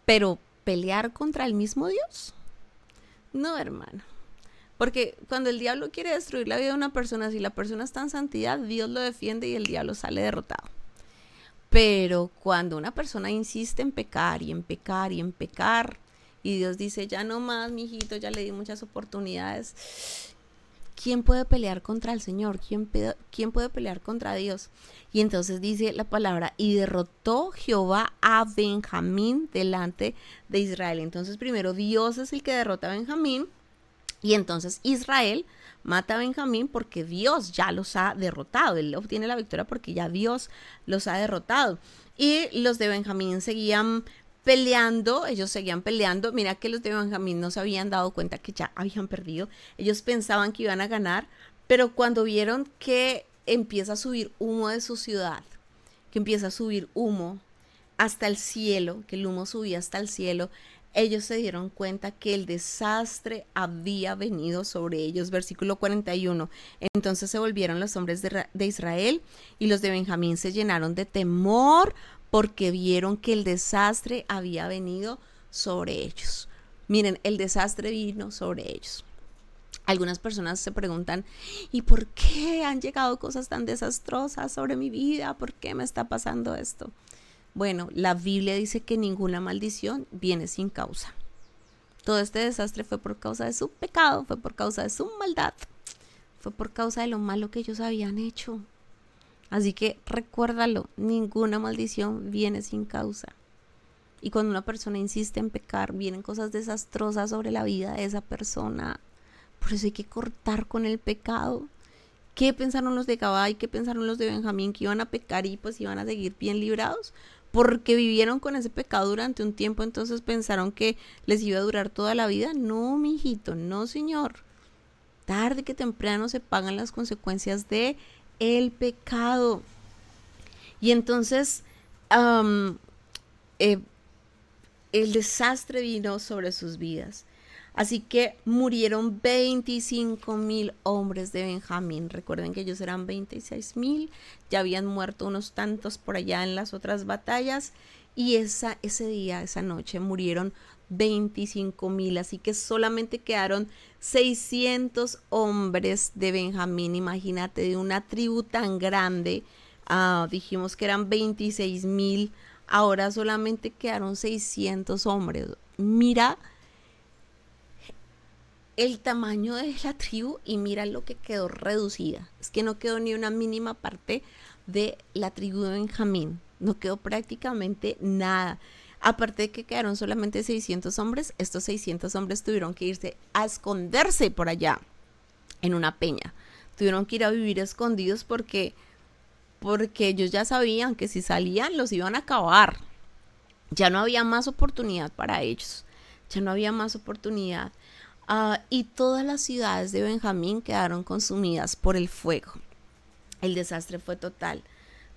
Pero pelear contra el mismo Dios, no, hermano. Porque cuando el diablo quiere destruir la vida de una persona, si la persona está en santidad, Dios lo defiende y el diablo sale derrotado. Pero cuando una persona insiste en pecar y en pecar y en pecar, y Dios dice, ya no más, mijito, ya le di muchas oportunidades, ¿quién puede pelear contra el Señor? ¿Quién puede pelear contra Dios? Y entonces dice la palabra, y derrotó Jehová a Benjamín delante de Israel. Entonces primero Dios es el que derrota a Benjamín, y entonces Israel mata a Benjamín porque Dios ya los ha derrotado. Él obtiene la victoria porque ya Dios los ha derrotado. Y los de Benjamín seguían peleando, ellos seguían peleando. Mira que los de Benjamín no se habían dado cuenta que ya habían perdido. Ellos pensaban que iban a ganar, pero cuando vieron que empieza a subir humo de su ciudad, que empieza a subir humo hasta el cielo, que el humo subía hasta el cielo, ellos se dieron cuenta que el desastre había venido sobre ellos. Versículo 41. Entonces se volvieron los hombres de Israel y los de Benjamín se llenaron de temor porque vieron que el desastre había venido sobre ellos. Miren, el desastre vino sobre ellos. Algunas personas se preguntan, ¿y por qué han llegado cosas tan desastrosas sobre mi vida? ¿Por qué me está pasando esto? Bueno, la Biblia dice que ninguna maldición viene sin causa. Todo este desastre fue por causa de su pecado, fue por causa de su maldad, fue por causa de lo malo que ellos habían hecho. Así que recuérdalo, ninguna maldición viene sin causa. Y cuando una persona insiste en pecar, vienen cosas desastrosas sobre la vida de esa persona. Por eso hay que cortar con el pecado. ¿Qué pensaron los de Gabá y qué pensaron los de Benjamín? Que iban a pecar y pues iban a seguir bien librados. Porque vivieron con ese pecado durante un tiempo, entonces pensaron que les iba a durar toda la vida. No, mijito, no, señor. Tarde que temprano se pagan las consecuencias de el pecado. Y entonces el desastre vino sobre sus vidas. Así que murieron 25,000 hombres de Benjamín. Recuerden que ellos eran 26,000. Ya habían muerto unos tantos por allá en las otras batallas. Y ese día, esa noche, murieron 25,000. Así que solamente quedaron 600 hombres de Benjamín. Imagínate, de una tribu tan grande. Dijimos que eran 26,000. Ahora solamente quedaron 600 hombres. Mira el tamaño de la tribu y mira lo que quedó reducida. Es que no quedó ni una mínima parte de la tribu de Benjamín. No quedó prácticamente nada. Aparte de que quedaron solamente 600 hombres, estos 600 hombres tuvieron que irse a esconderse por allá en una peña. Tuvieron que ir a vivir escondidos porque ellos ya sabían que si salían los iban a acabar. Ya no había más oportunidad para ellos. Ya no había más oportunidad. Y todas las ciudades de Benjamín quedaron consumidas por el fuego. El desastre fue total.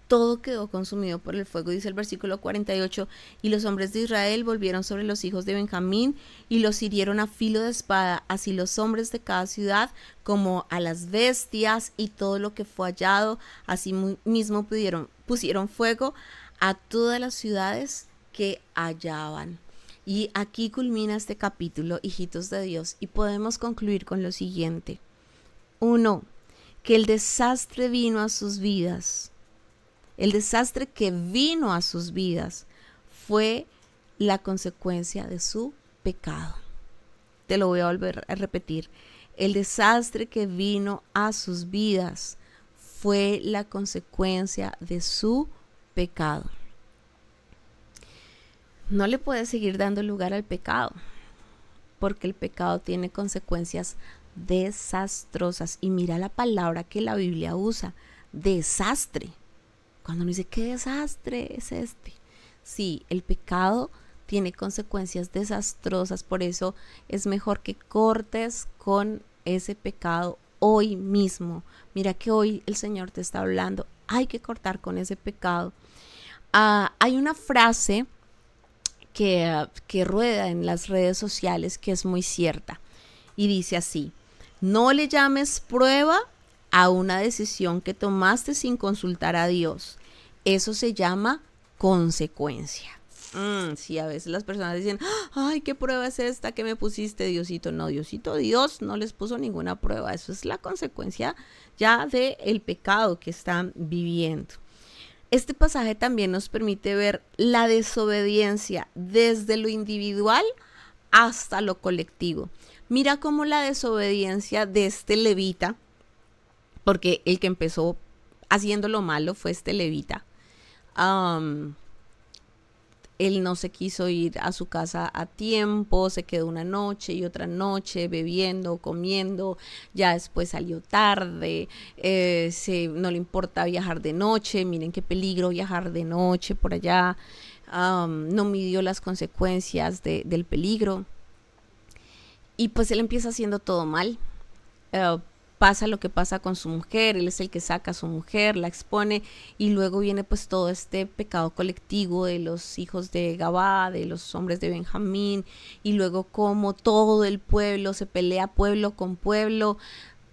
Todo quedó consumido por el fuego, dice el versículo 48. Y los hombres de Israel volvieron sobre los hijos de Benjamín y los hirieron a filo de espada, así los hombres de cada ciudad como a las bestias y todo lo que fue hallado. Así mismo pusieron fuego a todas las ciudades que hallaban. Y aquí culmina este capítulo, hijitos de Dios, y podemos concluir con lo siguiente. 1. Que el desastre vino a sus vidas. El desastre que vino a sus vidas fue la consecuencia de su pecado. Te lo voy a volver a repetir. El desastre que vino a sus vidas fue la consecuencia de su pecado. No le puedes seguir dando lugar al pecado, porque el pecado tiene consecuencias desastrosas. Y mira la palabra que la Biblia usa, desastre. Cuando uno dice, ¿qué desastre es este? Sí, el pecado tiene consecuencias desastrosas, por eso es mejor que cortes con ese pecado hoy mismo. Mira que hoy el Señor te está hablando, hay que cortar con ese pecado. Hay una frase que rueda en las redes sociales que es muy cierta y dice así: no le llames prueba a una decisión que tomaste sin consultar a Dios. Eso se llama consecuencia. Sí, a veces las personas dicen, ay, ¿qué prueba es esta que me pusiste, Diosito? No, Diosito, Dios no les puso ninguna prueba. Eso es la consecuencia ya del pecado que están viviendo. Este pasaje también nos permite ver la desobediencia desde lo individual hasta lo colectivo. Mira cómo la desobediencia de este levita, porque el que empezó haciendo lo malo fue este levita, Él no se quiso ir a su casa a tiempo, se quedó una noche y otra noche bebiendo, comiendo, ya después salió tarde, no le importa viajar de noche, miren qué peligro viajar de noche por allá, no midió las consecuencias del peligro y pues él empieza haciendo todo mal. Uh, Pasa lo que pasa con su mujer, él es el que saca a su mujer, la expone y luego viene pues todo este pecado colectivo de los hijos de Gabá, de los hombres de Benjamín y luego como todo el pueblo se pelea pueblo con pueblo.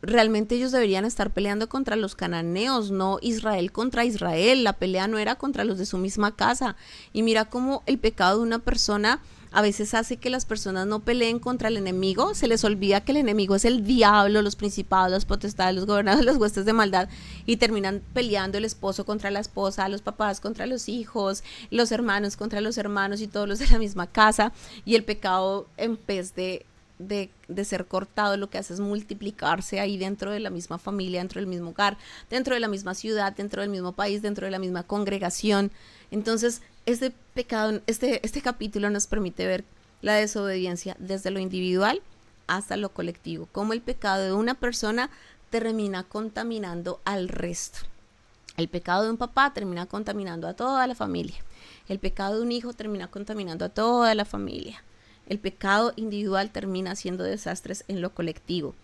Realmente ellos deberían estar peleando contra los cananeos, no Israel contra Israel. La pelea no era contra los de su misma casa. Y mira cómo el pecado de una persona a veces hace que las personas no peleen contra el enemigo. Se les olvida que el enemigo es el diablo, los principados, las potestades, los gobernadores, las huestes de maldad, y terminan peleando el esposo contra la esposa, los papás contra los hijos, los hermanos contra los hermanos y todos los de la misma casa. Y el pecado, en vez de ser cortado, lo que hace es multiplicarse ahí dentro de la misma familia, dentro del mismo hogar, dentro de la misma ciudad, dentro del mismo país, dentro de la misma congregación. Entonces este pecado, este capítulo nos permite ver la desobediencia desde lo individual hasta lo colectivo, cómo el pecado de una persona termina contaminando al resto. El pecado de un papá termina contaminando a toda la familia, el pecado de un hijo termina contaminando a toda la familia. El pecado individual termina haciendo desastres en lo colectivo.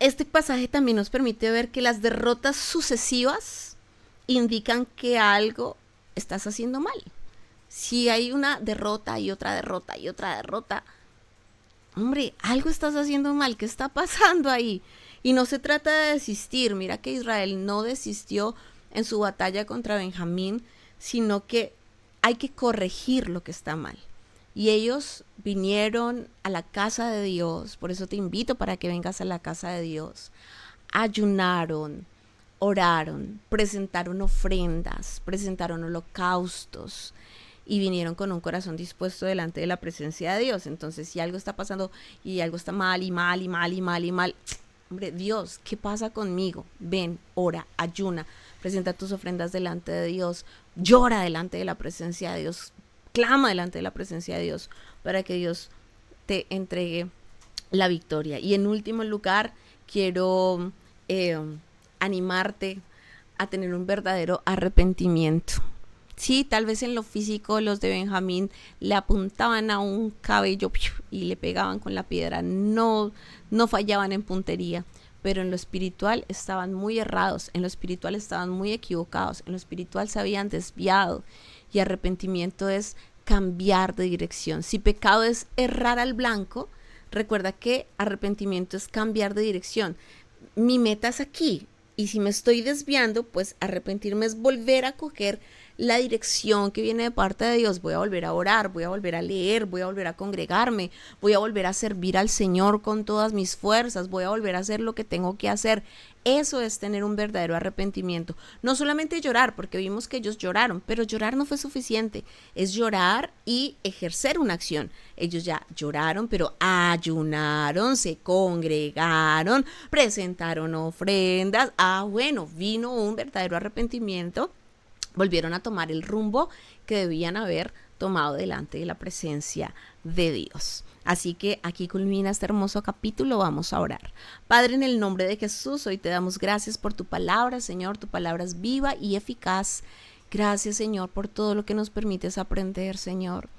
Este pasaje también nos permite ver que las derrotas sucesivas indican que algo estás haciendo mal. Si hay una derrota y otra derrota y otra derrota, hombre, algo estás haciendo mal. ¿Qué está pasando ahí? Y no se trata de desistir. Mira que Israel no desistió en su batalla contra Benjamín, sino que hay que corregir lo que está mal. Y ellos vinieron a la casa de Dios, por eso te invito para que vengas a la casa de Dios. Ayunaron, oraron, presentaron ofrendas, presentaron holocaustos y vinieron con un corazón dispuesto delante de la presencia de Dios. Entonces, si algo está pasando y algo está mal y mal y mal y mal y mal, hombre, Dios, ¿qué pasa conmigo? Ven, ora, ayuna, presenta tus ofrendas delante de Dios, llora delante de la presencia de Dios, clama delante de la presencia de Dios para que Dios te entregue la victoria. Y en último lugar, quiero animarte a tener un verdadero arrepentimiento. Sí, tal vez en lo físico los de Benjamín le apuntaban a un cabello y le pegaban con la piedra, no fallaban en puntería, pero en lo espiritual estaban muy errados, en lo espiritual estaban muy equivocados, en lo espiritual se habían desviado. Y arrepentimiento es cambiar de dirección. Si pecado es errar al blanco, recuerda que arrepentimiento es cambiar de dirección. Mi meta es aquí, y si me estoy desviando, pues arrepentirme es volver a coger la dirección que viene de parte de Dios. Voy a volver a orar, voy a volver a leer, voy a volver a congregarme, voy a volver a servir al Señor con todas mis fuerzas, voy a volver a hacer lo que tengo que hacer. Eso es tener un verdadero arrepentimiento. No solamente llorar, porque vimos que ellos lloraron, pero llorar no fue suficiente. Es llorar y ejercer una acción. Ellos ya lloraron, pero ayunaron, se congregaron, presentaron ofrendas. Bueno, vino un verdadero arrepentimiento. Volvieron a tomar el rumbo que debían haber tomado delante de la presencia de Dios. Así que aquí culmina este hermoso capítulo, vamos a orar. Padre, en el nombre de Jesús, hoy te damos gracias por tu palabra, Señor, tu palabra es viva y eficaz. Gracias, Señor, por todo lo que nos permites aprender, Señor.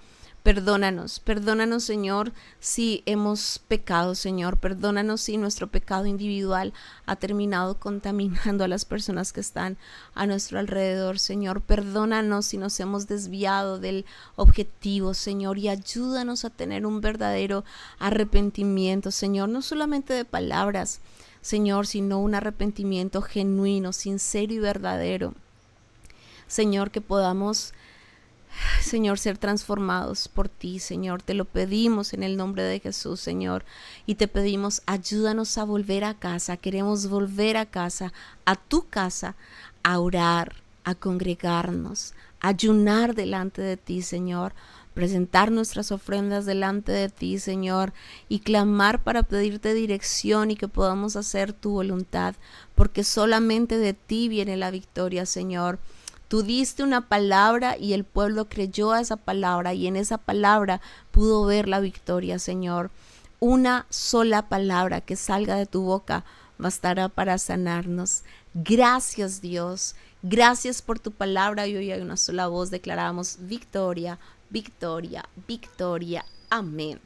Perdónanos, Señor, si hemos pecado, Señor. Perdónanos si nuestro pecado individual ha terminado contaminando a las personas que están a nuestro alrededor, Señor. Perdónanos si nos hemos desviado del objetivo, Señor, y ayúdanos a tener un verdadero arrepentimiento, Señor, no solamente de palabras, Señor, sino un arrepentimiento genuino, sincero y verdadero. Señor, que podamos, Señor, ser transformados por ti, Señor. Te lo pedimos en el nombre de Jesús, Señor. Y te pedimos, ayúdanos a volver a casa. Queremos volver a casa, a tu casa, a orar, a congregarnos, a ayunar delante de ti, Señor. Presentar nuestras ofrendas delante de ti, Señor, y clamar para pedirte dirección y que podamos hacer tu voluntad, porque solamente de ti viene la victoria, Señor. Tú diste una palabra y el pueblo creyó a esa palabra y en esa palabra pudo ver la victoria, Señor. Una sola palabra que salga de tu boca bastará para sanarnos. Gracias, Dios. Gracias por tu palabra y hoy hay una sola voz declaramos victoria, victoria, victoria. Amén.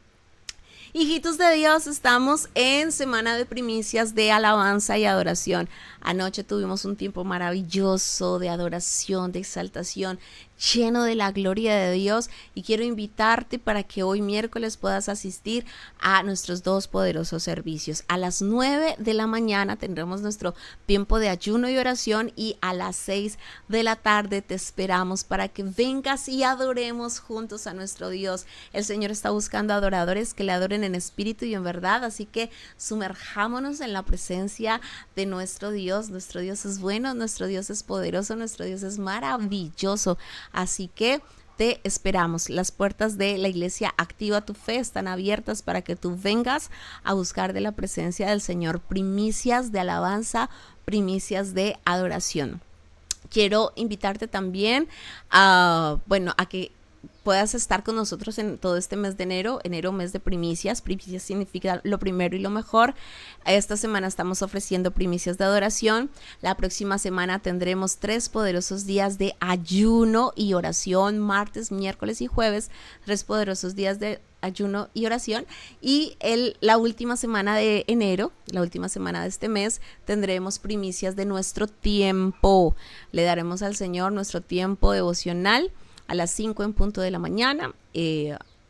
Hijitos de Dios, estamos en semana de primicias de alabanza y adoración. Anoche tuvimos un tiempo maravilloso de adoración, de exaltación, lleno de la gloria de Dios y quiero invitarte para que hoy miércoles puedas asistir a nuestros dos poderosos servicios. A las 9 de la mañana tendremos nuestro tiempo de ayuno y oración y a las 6 de la tarde te esperamos para que vengas y adoremos juntos a nuestro Dios. El Señor está buscando adoradores que le adoren en espíritu y en verdad, así que sumerjámonos en la presencia de nuestro Dios. Nuestro Dios es bueno, nuestro Dios es poderoso, nuestro Dios es maravilloso. Así que te esperamos. Las puertas de la iglesia Activa tu Fe están abiertas para que tú vengas a buscar de la presencia del Señor primicias de alabanza, primicias de adoración. Quiero invitarte también a que puedas estar con nosotros en todo este mes de enero, mes de primicias. Primicias significa lo primero y lo mejor. Esta semana estamos ofreciendo primicias de adoración. La próxima semana tendremos 3 poderosos días de ayuno y oración, martes, miércoles y jueves, 3 poderosos días de ayuno y oración. Y la última semana de enero, la última semana de este mes, tendremos primicias de nuestro tiempo. Le daremos al Señor nuestro tiempo devocional a las 5 en punto de la mañana,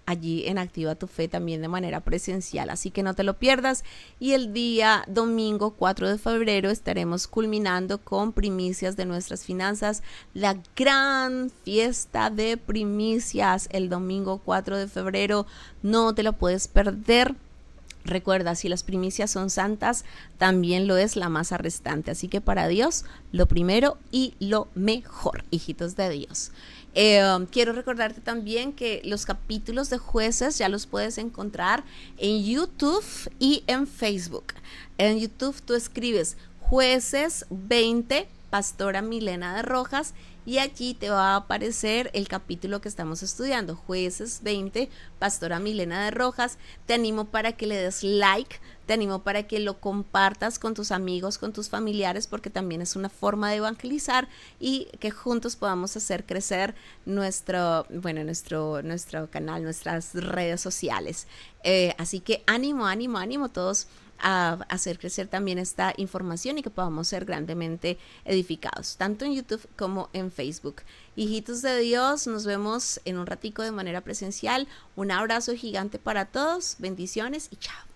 allí en Activa tu Fe también de manera presencial, así que no te lo pierdas. Y el día domingo 4 de febrero estaremos culminando con primicias de nuestras finanzas, la gran fiesta de primicias el domingo 4 de febrero, no te lo puedes perder. Recuerda, si las primicias son santas, también lo es la masa restante. Así que para Dios, lo primero y lo mejor, hijitos de Dios. Quiero recordarte también que los capítulos de Jueces ya los puedes encontrar en YouTube y en Facebook. En YouTube tú escribes Jueces 20, Pastora Milena de Rojas, y allí te va a aparecer el capítulo que estamos estudiando, Jueces 20, Pastora Milena de Rojas. Te animo para que le des like, te animo para que lo compartas con tus amigos, con tus familiares, porque también es una forma de evangelizar y que juntos podamos hacer crecer nuestro canal, nuestras redes sociales. Así que ánimo todos a hacer crecer también esta información y que podamos ser grandemente edificados, tanto en YouTube como en Facebook. Hijitos de Dios, nos vemos en un ratico de manera presencial. Un abrazo gigante para todos, bendiciones y chao.